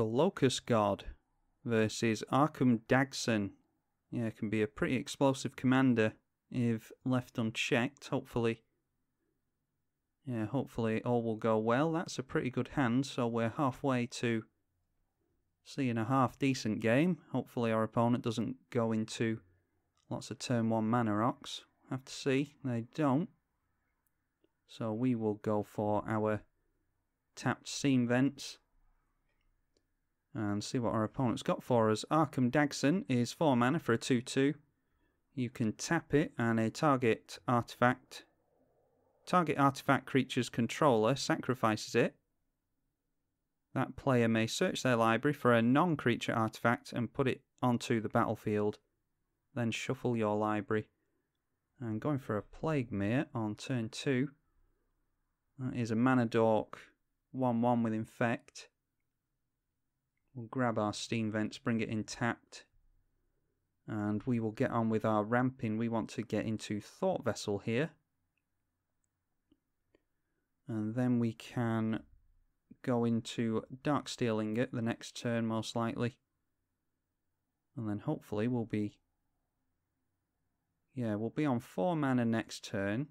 The Locust God versus Arkham Dagson. Yeah, it can be a pretty explosive commander if left unchecked. Hopefully all will go well. That's a pretty good hand, so we're halfway to seeing a half-decent game. Hopefully our opponent doesn't go into lots of turn 1 mana rocks. Have to see. They don't. So we will go for our tapped Seam Vents and see what our opponent's got for us. Arkham Dagson is 4 mana for a 2/2. You can tap it and a target artifact creature's controller sacrifices it. That player may search their library for a non-creature artifact and put it onto the battlefield. Then shuffle your library. And going for a Plaguemere on turn 2. That is a Mana Dork 1/1 with Infect. We'll grab our Steam Vents, bring it in tapped. And we will get on with our ramping. We want to get into Thought Vessel here. And then we can go into Darksteel Ingot the next turn most likely. And then hopefully we'll be on 4 mana next turn.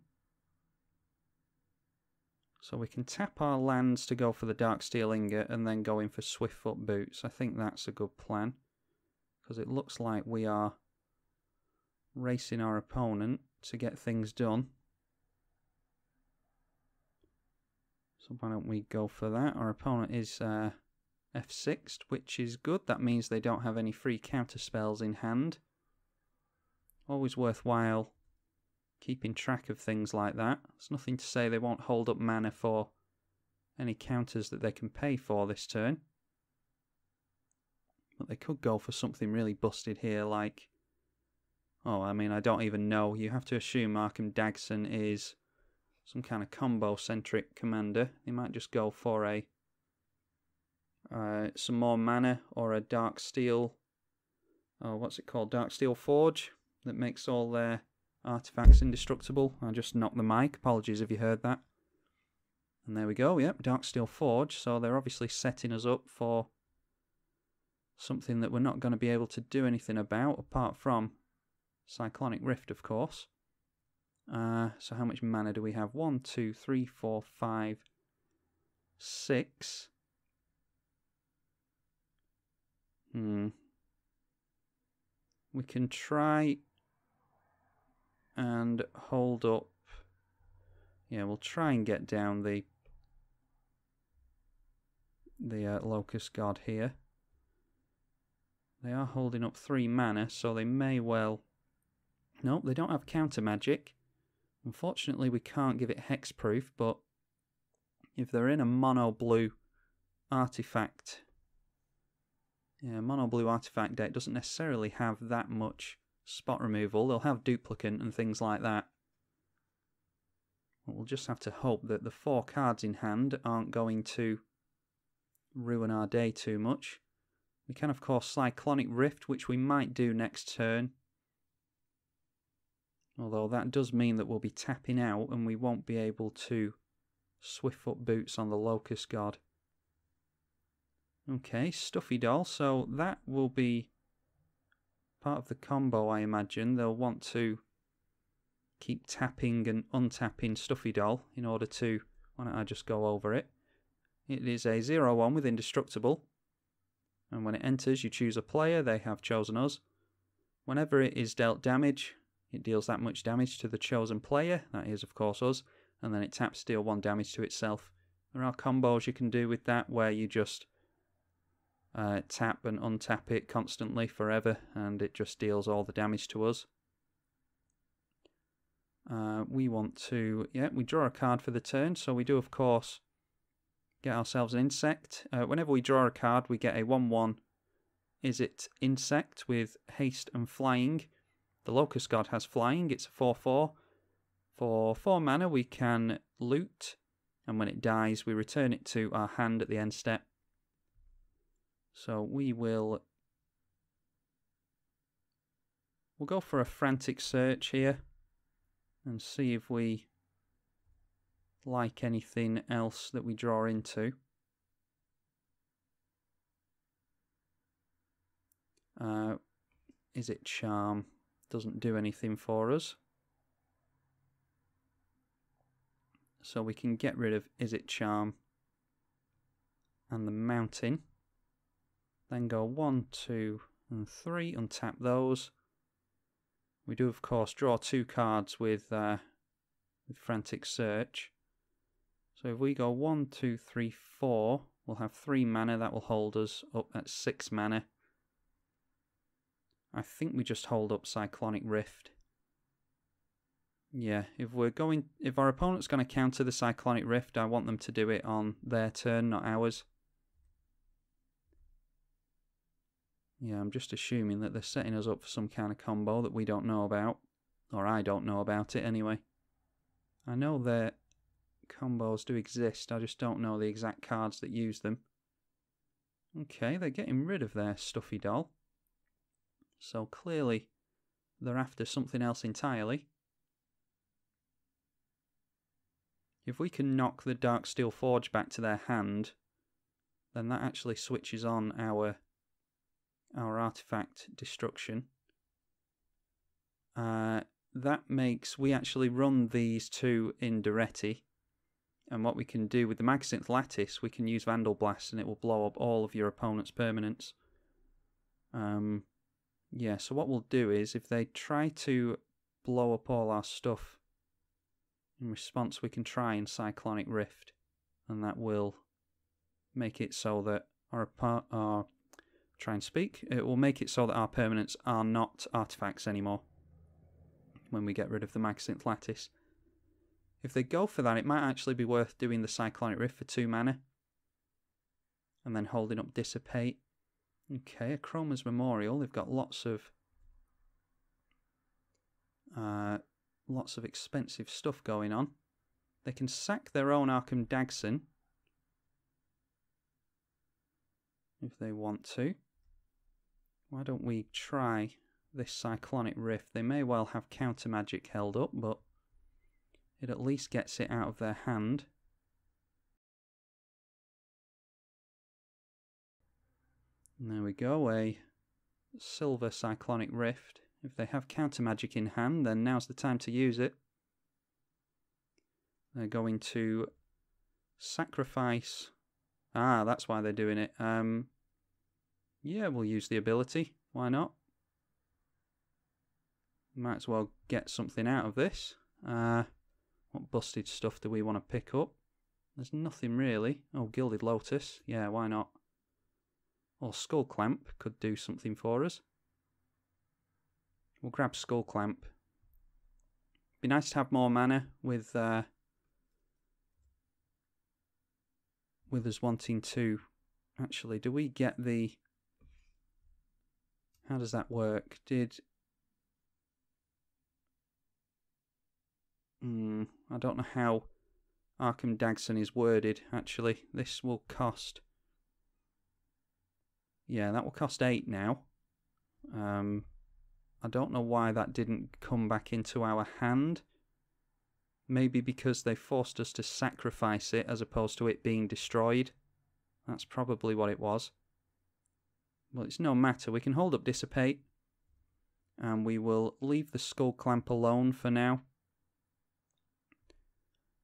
So we can tap our lands to go for the Darksteel Ingot and then go in for Swiftfoot Boots. I think that's a good plan, because it looks like we are racing our opponent to get things done. So why don't we go for that? Our opponent is F6'd, which is good. That means they don't have any free counter spells in hand. Always worthwhile keeping track of things like that. There's nothing to say they won't hold up mana for any counters that they can pay for this turn. But they could go for something really busted here, like... Oh, I mean, I don't even know. You have to assume Arkham Dagson is some kind of combo-centric commander. They might just go for a some more mana or a Darksteel... Oh, what's it called? Darksteel Forge that makes all their artifacts indestructible. I just knocked the mic. Apologies if you heard that. And there we go. Yep, Darksteel Forge. So they're obviously setting us up for something that we're not going to be able to do anything about, apart from Cyclonic Rift, of course. So how much mana do we have? 1, 2, 3, 4, 5, 6. We can try and hold up. Yeah, we'll try and get down the Locust God here. They are holding up 3 mana, so they may well... Nope, they don't have counter magic. Unfortunately, we can't give it hexproof, but if they're in a mono blue artifact... Yeah, mono blue artifact deck doesn't necessarily have that much spot removal. They'll have duplicant and things like that. But we'll just have to hope that the 4 cards in hand aren't going to ruin our day too much. We can, of course, Cyclonic Rift, which we might do next turn. Although that does mean that we'll be tapping out and we won't be able to Swiftfoot Boots on the Locust God. Okay, Stuffy Doll, so that will be part of the combo, I imagine. They'll want to keep tapping and untapping Stuffy Doll in order to... Why don't I just go over it? It is a 0/1 with Indestructible. And when it enters, you choose a player. They have chosen us. Whenever it is dealt damage, it deals that much damage to the chosen player. That is, of course, us. And then it taps to deal 1 damage to itself. There are combos you can do with that where you just tap and untap it constantly forever, and it just deals all the damage to us. We want to... Yeah, we draw a card for the turn, so we do, of course, get ourselves an insect. Whenever we draw a card, we get a 1/1 Izzet insect with haste and flying. The Locust God has flying. It's a 4/4. For 4 mana, we can loot, and when it dies, we return it to our hand at the end step. So we'll go for a Frantic Search here and see if we like anything else that we draw into. Izzet Charm doesn't do anything for us. So we can get rid of Izzet Charm and the Mountain. Then go 1, 2, and 3, untap those. We do, of course, draw 2 cards with Frantic Search. So if we go 1, 2, 3, 4, we'll have 3 mana. That will hold us up at 6 mana. I think we just hold up Cyclonic Rift. Yeah, if our opponent's going to counter the Cyclonic Rift, I want them to do it on their turn, not ours. Yeah, I'm just assuming that they're setting us up for some kind of combo that we don't know about. Or I don't know about it anyway. I know that combos do exist, I just don't know the exact cards that use them. Okay, they're getting rid of their Stuffy Doll. So clearly they're after something else entirely. If we can knock the Darksteel Forge back to their hand, then that actually switches on our artifact destruction. That makes we actually run these 2 in Daretti, and what we can do with the Magsynth Lattice, we can use Vandal Blast and it will blow up all of your opponent's permanents. Yeah, so what we'll do is, if they try to blow up all our stuff, in response we can try and Cyclonic Rift, and that will make it so that it will make it so that our permanents are not artifacts anymore when we get rid of the Magsynth Lattice. If they go for that, it might actually be worth doing the Cyclonic Rift for 2 mana and then holding up Dissipate. Okay, Chroma's Memorial. They've got lots of expensive stuff going on. They can sack their own Arcum Dagsson if they want to. Why don't we try this Cyclonic Rift? They may well have counter magic held up, but it at least gets it out of their hand. And there we go, a silver Cyclonic Rift. If they have counter magic in hand, then now's the time to use it. They're going to sacrifice. Ah, that's why they're doing it. Yeah, we'll use the ability. Why not? Might as well get something out of this. What busted stuff do we want to pick up? There's nothing really. Oh, Gilded Lotus. Yeah, why not? Or Skull Clamp could do something for us. We'll grab Skull Clamp. Be nice to have more mana with us wanting to. Actually, do we get the? How does that work? I don't know how Arcum Dagsson is worded. Actually, this will cost. Yeah, that will cost 8 now. I don't know why that didn't come back into our hand. Maybe because they forced us to sacrifice it as opposed to it being destroyed. That's probably what it was. Well, it's no matter. We can hold up Dissipate. And we will leave the Skull Clamp alone for now.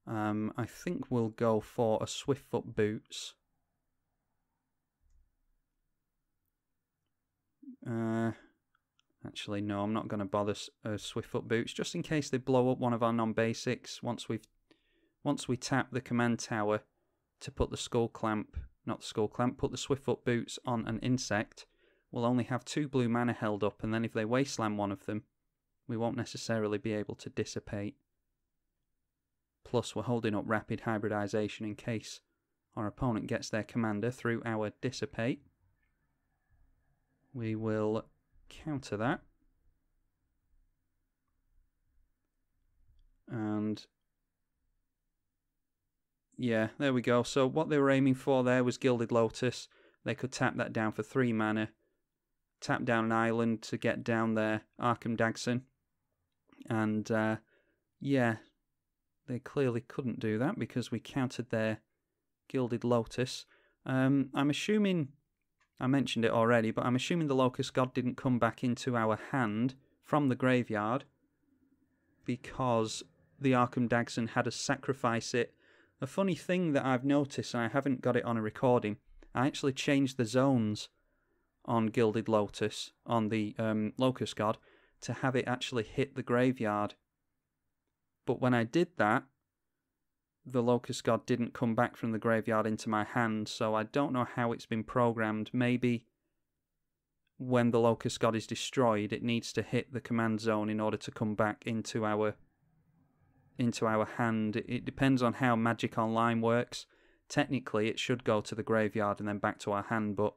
I think we'll go for a Swiftfoot Boots. Actually, no, I'm not going to bother Swiftfoot Boots, just in case they blow up one of our non-basics. Once we tap the command tower to put the Skull Clamp, not the Skull Clamp, put the Swiftfoot Boots on an insect, we'll only have 2 blue mana held up, and then if they wasteland one of them, we won't necessarily be able to Dissipate. Plus, we're holding up Rapid Hybridization in case our opponent gets their commander through our Dissipate. We will counter that. And yeah, there we go. So what they were aiming for there was Gilded Lotus. They could tap that down for 3 mana, tap down an island to get down their Arcum Dagsson. And yeah, they clearly couldn't do that because we countered their Gilded Lotus. I'm assuming I mentioned it already, but I'm assuming the Locust God didn't come back into our hand from the graveyard because the Arkham Dagson had us sacrifice it. A funny thing that I've noticed, and I haven't got it on a recording, I actually changed the zones on Gilded Lotus, on the Locust God, to have it actually hit the graveyard. But when I did that, the Locust God didn't come back from the graveyard into my hand, so I don't know how it's been programmed. Maybe when the Locust God is destroyed, it needs to hit the command zone in order to come back into our hand. It depends on how Magic Online works. Technically, it should go to the graveyard and then back to our hand, but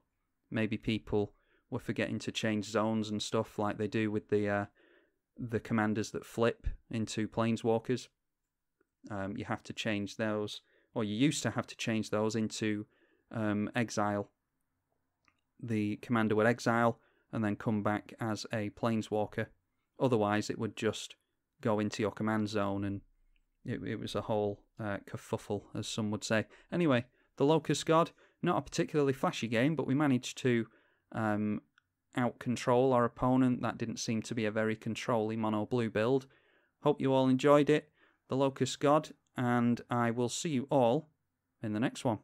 maybe people were forgetting to change zones and stuff like they do with the commanders that flip into Planeswalkers. You have to change those, or you used to have to change those into exile. The commander would exile and then come back as a Planeswalker. Otherwise, it would just go into your command zone, and it was a whole kerfuffle, as some would say. Anyway, the Locust God, not a particularly flashy game, but we managed to out-control our opponent. That didn't seem to be a very controlly mono-blue build. Hope you all enjoyed it, the Locust God, and I will see you all in the next one.